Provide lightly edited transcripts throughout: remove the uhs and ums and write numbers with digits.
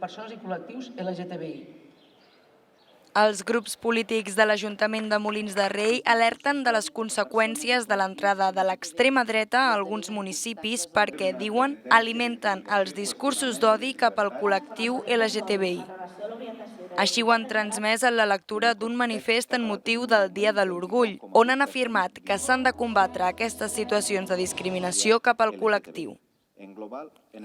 persones i col·lectius LGTBI. Els grups polítics de l'Ajuntament de Molins de Rei alerten de les conseqüències de l'entrada de l'extrema dreta a alguns municipis perquè, diuen, alimenten els discursos d'odi cap al col·lectiu LGTBI. Així ho han transmès en la lectura d'un manifest en motiu del Dia de l'Orgull, on han afirmat que s'han de combatre aquestes situacions de discriminació cap al col·lectiu.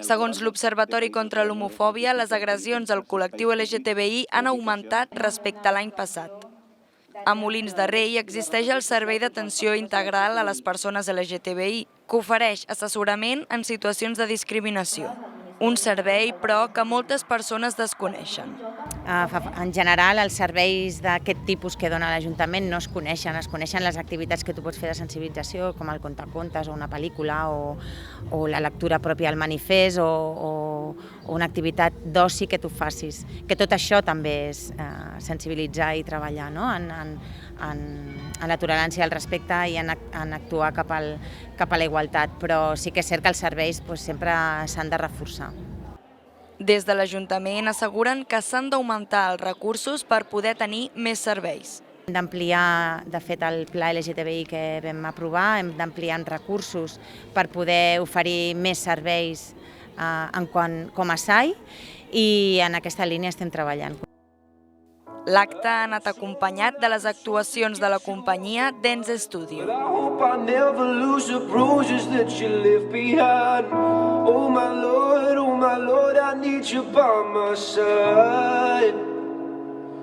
Segons l'Observatori contra l'Homofòbia, les agressions al col·lectiu LGTBI han augmentat respecte a l'any passat. A Molins de Rei existeix el Servei d'Atenció Integral a les Persones LGTBI, que ofereix assessorament en situacions de discriminació. Un servei, però, que moltes persones desconeixen. En general, els serveis d'aquest tipus que dona l'Ajuntament no es coneixen les activitats que tu pots fer de sensibilització, com el contacontes o una pel·lícula o la lectura pròpia del manifest o una activitat d'oci que tu facis. Que tot això també és sensibilitzar i treballar en la tolerància i el respecte i en actuar cap a la igualtat, però sí que és cert que els serveis sempre s'han de reforçar. Des de l'Ajuntament asseguren que s'han d'augmentar els recursos per poder tenir més serveis. Hem d'ampliar, de fet, el pla LGTBI que vam aprovar, hem d'ampliar en recursos per poder oferir més serveis com a SAI i en aquesta línia estem treballant. L'acte ha anat acompanyat de les actuacions de la companyia Dance Studio. Oh my Lord, I need you by my side.